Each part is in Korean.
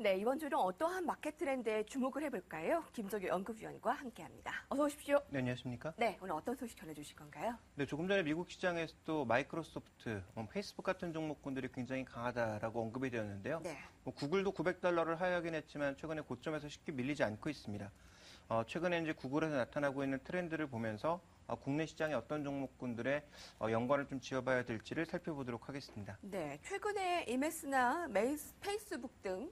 네, 이번 주는 어떠한 마켓 트렌드에 주목을 해볼까요? 김석유 연구위원과 함께합니다. 어서 오십시오. 네, 안녕하십니까? 네, 오늘 어떤 소식 전해주실 건가요? 네, 조금 전에 미국 시장에서도 마이크로소프트, 페이스북 같은 종목군들이 굉장히 강하다라고 언급이 되었는데요. 네. 구글도 $900를 하회하긴 했지만 최근에 고점에서 쉽게 밀리지 않고 있습니다. 최근에 이제 구글에서 나타나고 있는 트렌드를 보면서 국내 시장에 어떤 종목군들의 연관을 좀 지어봐야 될지를 살펴보도록 하겠습니다. 네, 최근에 이메스나 페이스북 등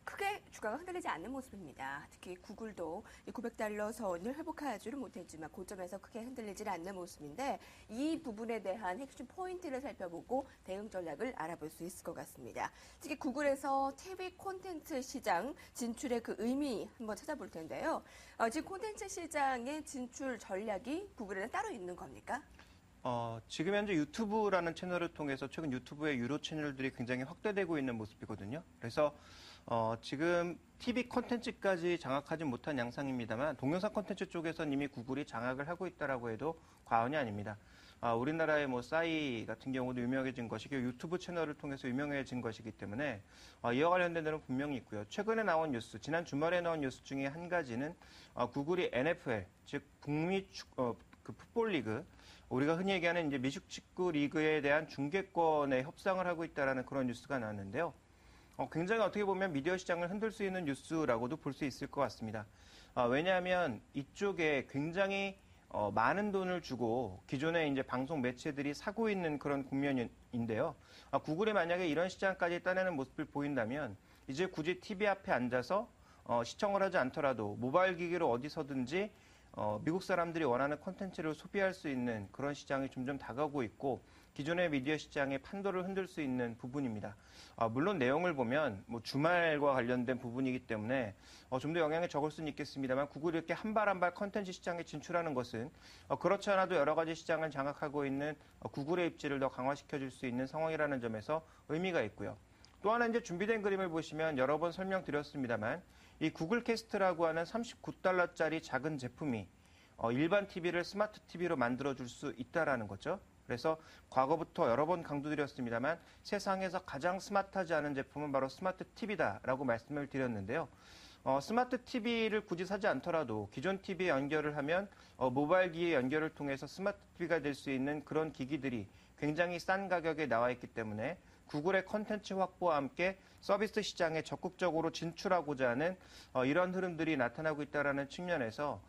크게 주가가 흔들리지 않는 모습입니다. 특히 구글도 이 $900 선을 회복하지를 못했지만 고점에서 크게 흔들리지 않는 모습인데 이 부분에 대한 핵심 포인트를 살펴보고 대응 전략을 알아볼 수 있을 것 같습니다. 특히 구글에서 TV 콘텐츠 시장 진출의 그 의미 한번 찾아볼 텐데요. 지금 콘텐츠 시장의 진출 전략이 구글에는 따로 있는 겁니까? 지금 현재 유튜브라는 채널을 통해서 최근 유튜브의 유료 채널들이 굉장히 확대되고 있는 모습이거든요. 그래서 지금 TV 콘텐츠까지 장악하지 못한 양상입니다만 동영상 콘텐츠 쪽에서는 이미 구글이 장악을 하고 있다라고 해도 과언이 아닙니다. 우리나라의 싸이 같은 경우도 유명해진 것이고 유튜브 채널을 통해서 유명해진 것이기 때문에 이와 관련된 데는 분명히 있고요. 최근에 나온 뉴스, 지난 주말에 나온 뉴스 중에 한 가지는 구글이 NFL, 즉 북미 그 풋볼 리그, 우리가 흔히 얘기하는 이제 미식 축구 리그에 대한 중계권에 협상을 하고 있다라는 그런 뉴스가 나왔는데요. 굉장히 어떻게 보면 미디어 시장을 흔들 수 있는 뉴스라고도 볼 수 있을 것 같습니다. 왜냐하면 이쪽에 굉장히 많은 돈을 주고 기존의 이제 방송 매체들이 사고 있는 그런 국면인데요. 구글이 만약에 이런 시장까지 따내는 모습을 보인다면 이제 굳이 TV 앞에 앉아서 시청을 하지 않더라도 모바일 기기로 어디서든지 미국 사람들이 원하는 콘텐츠를 소비할 수 있는 그런 시장이 점점 다가오고 있고 기존의 미디어 시장의 판도를 흔들 수 있는 부분입니다. 물론 내용을 보면 주말과 관련된 부분이기 때문에 좀 더 영향이 적을 수는 있겠습니다만 구글이 이렇게 한 발 한 발 콘텐츠 시장에 진출하는 것은 그렇지 않아도 여러 가지 시장을 장악하고 있는 구글의 입지를 더 강화시켜줄 수 있는 상황이라는 점에서 의미가 있고요. 또 하나 이제 준비된 그림을 보시면 여러 번 설명드렸습니다만 이 구글 캐스트라고 하는 $39짜리 작은 제품이 일반 TV를 스마트 TV로 만들어줄 수 있다라는 거죠. 그래서 과거부터 여러 번 강조드렸습니다만 세상에서 가장 스마트하지 않은 제품은 바로 스마트 TV다라고 말씀을 드렸는데요. 스마트 TV를 굳이 사지 않더라도 기존 TV에 연결을 하면 모바일 기기의 연결을 통해서 스마트 TV가 될 수 있는 그런 기기들이 굉장히 싼 가격에 나와 있기 때문에 구글의 컨텐츠 확보와 함께 서비스 시장에 적극적으로 진출하고자 하는 이런 흐름들이 나타나고 있다는 측면에서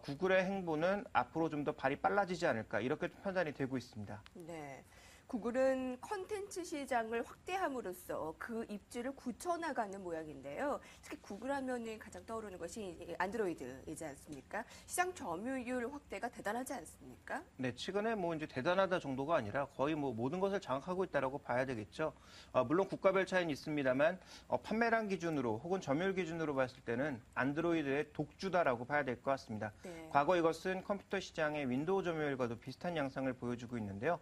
구글의 행보는 앞으로 좀 더 발이 빨라지지 않을까 이렇게 판단이 되고 있습니다. 네. 구글은 컨텐츠 시장을 확대함으로써 그 입지를 굳혀나가는 모양인데요. 특히 구글 하면은 가장 떠오르는 것이 안드로이드이지 않습니까? 시장 점유율 확대가 대단하지 않습니까? 네, 최근에 이제 대단하다 정도가 아니라 거의 모든 것을 장악하고 있다라고 봐야 되겠죠. 물론 국가별 차이는 있습니다만 판매량 기준으로 혹은 점유율 기준으로 봤을 때는 안드로이드의 독주다라고 봐야 될 것 같습니다. 네. 과거 이것은 컴퓨터 시장의 윈도우 점유율과도 비슷한 양상을 보여주고 있는데요.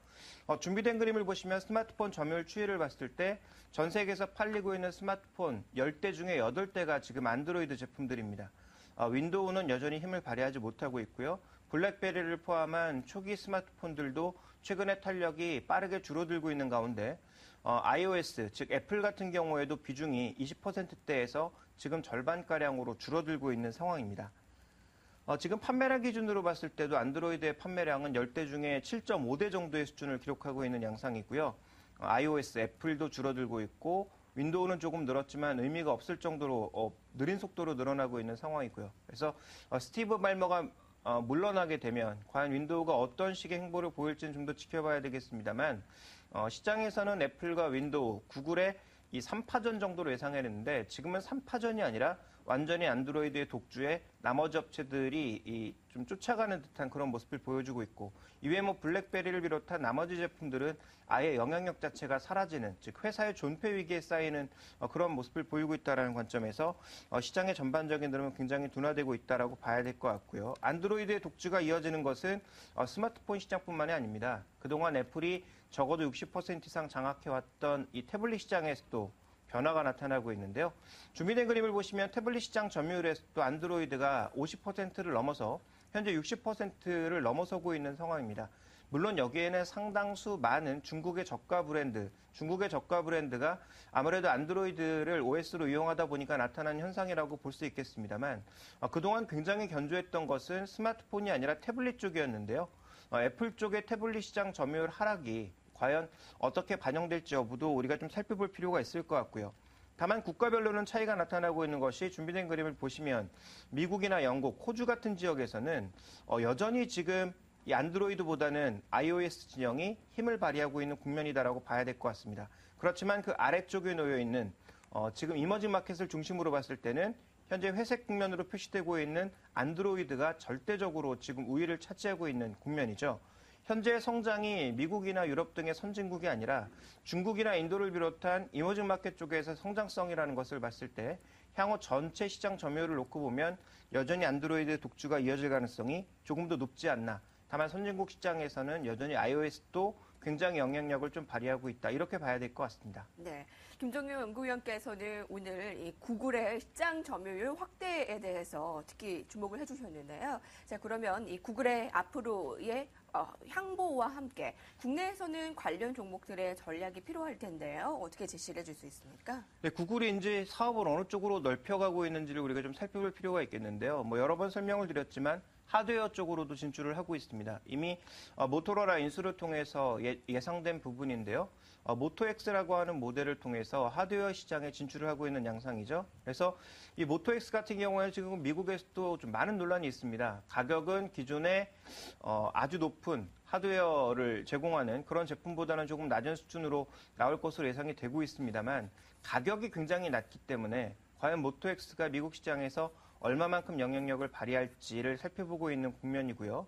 준비된 그림을 보시면 스마트폰 점유율 추이를 봤을 때 전 세계에서 팔리고 있는 스마트폰 10대 중에 8대가 지금 안드로이드 제품들입니다. 윈도우는 여전히 힘을 발휘하지 못하고 있고요. 블랙베리를 포함한 초기 스마트폰들도 최근에 탄력이 빠르게 줄어들고 있는 가운데 iOS, 즉 애플 같은 경우에도 비중이 20%대에서 지금 절반가량으로 줄어들고 있는 상황입니다. 지금 판매량 기준으로 봤을 때도 안드로이드의 판매량은 10대 중에 7.5대 정도의 수준을 기록하고 있는 양상이고요. iOS, 애플도 줄어들고 있고 윈도우는 조금 늘었지만 의미가 없을 정도로 느린 속도로 늘어나고 있는 상황이고요. 그래서 스티브 발머가 물러나게 되면 과연 윈도우가 어떤 식의 행보를 보일지는 좀 더 지켜봐야 되겠습니다만 시장에서는 애플과 윈도우, 구글의 이 3파전 정도로 예상했는데 지금은 3파전이 아니라 완전히 안드로이드의 독주에 나머지 업체들이 좀 쫓아가는 듯한 그런 모습을 보여주고 있고 이외에 블랙베리를 비롯한 나머지 제품들은 아예 영향력 자체가 사라지는 즉 회사의 존폐 위기에 쌓이는 그런 모습을 보이고 있다는 관점에서 시장의 전반적인 흐름은 굉장히 둔화되고 있다라고 봐야 될 것 같고요. 안드로이드의 독주가 이어지는 것은 스마트폰 시장뿐만이 아닙니다. 그동안 애플이 적어도 60% 이상 장악해왔던 이 태블릿 시장에서도 변화가 나타나고 있는데요. 준비된 그림을 보시면 태블릿 시장 점유율에서도 안드로이드가 50%를 넘어서 현재 60%를 넘어서고 있는 상황입니다. 물론 여기에는 상당수 많은 중국의 저가 브랜드가 아무래도 안드로이드를 OS로 이용하다 보니까 나타난 현상이라고 볼 수 있겠습니다만 그동안 굉장히 견조했던 것은 스마트폰이 아니라 태블릿 쪽이었는데요. 애플 쪽의 태블릿 시장 점유율 하락이 과연 어떻게 반영될지 여부도 우리가 좀 살펴볼 필요가 있을 것 같고요. 다만 국가별로는 차이가 나타나고 있는 것이 준비된 그림을 보시면 미국이나 영국, 호주 같은 지역에서는 여전히 지금 이 안드로이드보다는 iOS 진영이 힘을 발휘하고 있는 국면이다라고 봐야 될 것 같습니다. 그렇지만 그 아래쪽에 놓여 있는 지금 이머징 마켓을 중심으로 봤을 때는 현재 회색 국면으로 표시되고 있는 안드로이드가 절대적으로 지금 우위를 차지하고 있는 국면이죠. 현재 성장이 미국이나 유럽 등의 선진국이 아니라 중국이나 인도를 비롯한 이머징 마켓 쪽에서 성장성이라는 것을 봤을 때 향후 전체 시장 점유율을 놓고 보면 여전히 안드로이드 독주가 이어질 가능성이 조금 더 높지 않나. 다만 선진국 시장에서는 여전히 iOS도 굉장히 영향력을 좀 발휘하고 있다. 이렇게 봐야 될 것 같습니다. 네. 김종윤 연구위원께서는 오늘 이 구글의 시장 점유율 확대에 대해서 특히 주목을 해주셨는데요. 자, 그러면 이 구글의 앞으로의 향보와 함께 국내에서는 관련 종목들의 전략이 필요할 텐데요. 어떻게 제시를 해줄 수 있습니까? 네, 구글이 이제 사업을 어느 쪽으로 넓혀가고 있는지를 우리가 좀 살펴볼 필요가 있겠는데요. 여러 번 설명을 드렸지만 하드웨어 쪽으로도 진출을 하고 있습니다. 이미 모토로라 인수를 통해서 예상된 부분인데요. 모토X라고 하는 모델을 통해서 하드웨어 시장에 진출을 하고 있는 양상이죠. 그래서 이 모토X 같은 경우에 지금 미국에서도 좀 많은 논란이 있습니다. 가격은 기존에 아주 높은 하드웨어를 제공하는 그런 제품보다는 조금 낮은 수준으로 나올 것으로 예상이 되고 있습니다만 가격이 굉장히 낮기 때문에 과연 모토X가 미국 시장에서 얼마만큼 영향력을 발휘할지를 살펴보고 있는 국면이고요.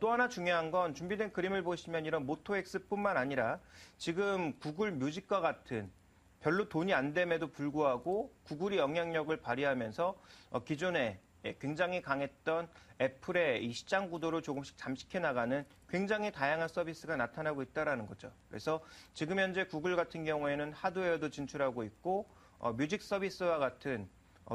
또 하나 중요한 건 준비된 그림을 보시면 이런 모토X뿐만 아니라 지금 구글 뮤직과 같은 별로 돈이 안 됨에도 불구하고 구글이 영향력을 발휘하면서 기존에 굉장히 강했던 애플의 이 시장 구도를 조금씩 잠식해 나가는 굉장히 다양한 서비스가 나타나고 있다는 거죠. 그래서 지금 현재 구글 같은 경우에는 하드웨어도 진출하고 있고 뮤직 서비스와 같은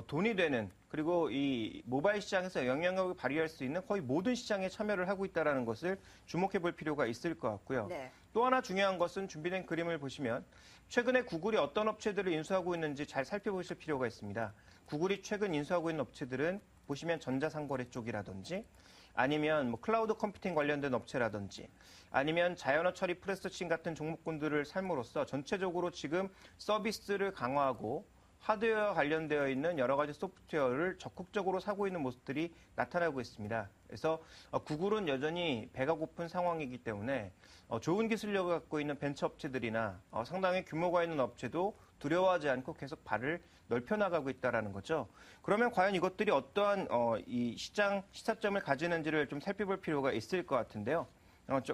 돈이 되는 그리고 이 모바일 시장에서 영향력을 발휘할 수 있는 거의 모든 시장에 참여를 하고 있다는 것을 주목해 볼 필요가 있을 것 같고요. 네. 또 하나 중요한 것은 준비된 그림을 보시면 최근에 구글이 어떤 업체들을 인수하고 있는지 잘 살펴보실 필요가 있습니다. 구글이 최근 인수하고 있는 업체들은 보시면 전자상거래 쪽이라든지 아니면 클라우드 컴퓨팅 관련된 업체라든지 아니면 자연어 처리 프로세싱 같은 종목군들을 삶으로써 전체적으로 지금 서비스를 강화하고 하드웨어 관련되어 있는 여러 가지 소프트웨어를 적극적으로 사고 있는 모습들이 나타나고 있습니다. 그래서 구글은 여전히 배가 고픈 상황이기 때문에 좋은 기술력을 갖고 있는 벤처 업체들이나 상당히 규모가 있는 업체도 두려워하지 않고 계속 발을 넓혀나가고 있다는 거죠. 그러면 과연 이것들이 어떠한 이 시사점을 가지는지를 좀 살펴볼 필요가 있을 것 같은데요.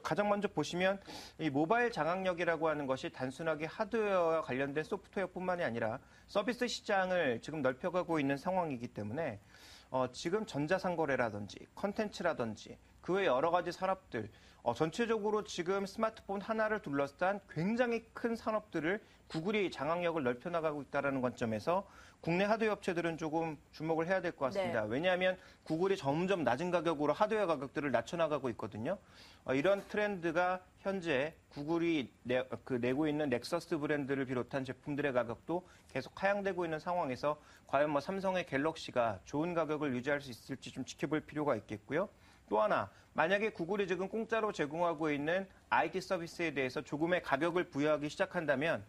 가장 먼저 보시면 이 모바일 장악력이라고 하는 것이 단순하게 하드웨어와 관련된 소프트웨어뿐만이 아니라 서비스 시장을 지금 넓혀가고 있는 상황이기 때문에 지금 전자상거래라든지 컨텐츠라든지 그 외 여러 가지 산업들 전체적으로 지금 스마트폰 하나를 둘러싼 굉장히 큰 산업들을 구글이 장악력을 넓혀나가고 있다는 관점에서 국내 하드웨어 업체들은 조금 주목을 해야 될 것 같습니다. 네. 왜냐하면 구글이 점점 낮은 가격으로 하드웨어 가격들을 낮춰나가고 있거든요. 이런 트렌드가 현재 구글이 내고 있는 넥서스 브랜드를 비롯한 제품들의 가격도 계속 하향되고 있는 상황에서 과연 삼성의 갤럭시가 좋은 가격을 유지할 수 있을지 좀 지켜볼 필요가 있겠고요. 또 하나, 만약에 구글이 지금 공짜로 제공하고 있는 IT 서비스에 대해서 조금의 가격을 부여하기 시작한다면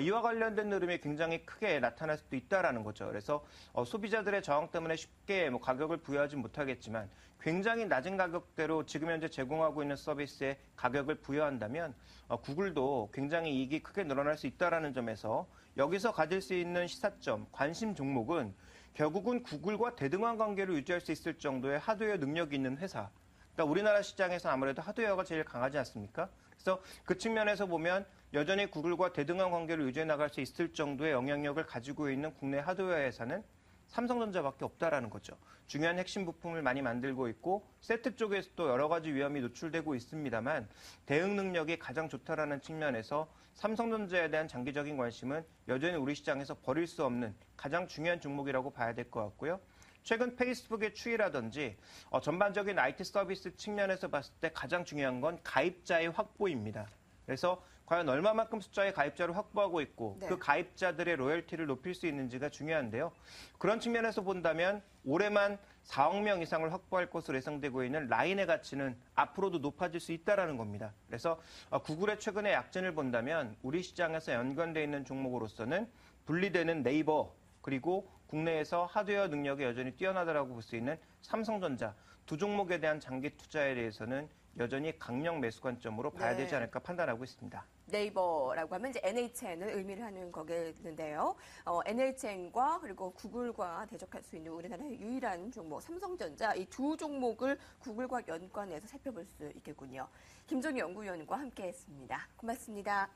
이와 관련된 흐름이 굉장히 크게 나타날 수도 있다는 거죠. 그래서 소비자들의 저항 때문에 쉽게 가격을 부여하지 못하겠지만 굉장히 낮은 가격대로 지금 현재 제공하고 있는 서비스에 가격을 부여한다면 구글도 굉장히 이익이 크게 늘어날 수 있다는 점에서 여기서 가질 수 있는 시사점, 관심 종목은 결국은 구글과 대등한 관계를 유지할 수 있을 정도의 하드웨어 능력이 있는 회사. 그러니까 우리나라 시장에서 아무래도 하드웨어가 제일 강하지 않습니까? 그래서 그 측면에서 보면 여전히 구글과 대등한 관계를 유지해 나갈 수 있을 정도의 영향력을 가지고 있는 국내 하드웨어 회사는 삼성전자밖에 없다라는 거죠. 중요한 핵심 부품을 많이 만들고 있고 세트 쪽에서도 여러 가지 위험이 노출되고 있습니다만 대응 능력이 가장 좋다라는 측면에서 삼성전자에 대한 장기적인 관심은 여전히 우리 시장에서 버릴 수 없는 가장 중요한 종목이라고 봐야 될 것 같고요. 최근 페이스북의 추이라든지 전반적인 IT 서비스 측면에서 봤을 때 가장 중요한 건 가입자의 확보입니다. 그래서 과연 얼마만큼 숫자의 가입자를 확보하고 있고 네. 그 가입자들의 로열티를 높일 수 있는지가 중요한데요. 그런 측면에서 본다면 올해만 4억 명 이상을 확보할 것으로 예상되고 있는 라인의 가치는 앞으로도 높아질 수 있다는 겁니다. 그래서 구글의 최근의 약진을 본다면 우리 시장에서 연관되어 있는 종목으로서는 분리되는 네이버 그리고 국내에서 하드웨어 능력이 여전히 뛰어나다라고 볼 수 있는 삼성전자 두 종목에 대한 장기 투자에 대해서는 여전히 강력 매수 관점으로 봐야 네. 되지 않을까 판단하고 있습니다. 네이버라고 하면 이제 NHN을 의미를 하는 거겠는데요. NHN과 그리고 구글과 대적할 수 있는 우리나라의 유일한 종목 삼성전자 이 두 종목을 구글과 연관해서 살펴볼 수 있겠군요. 김종희 연구위원과 함께했습니다. 고맙습니다.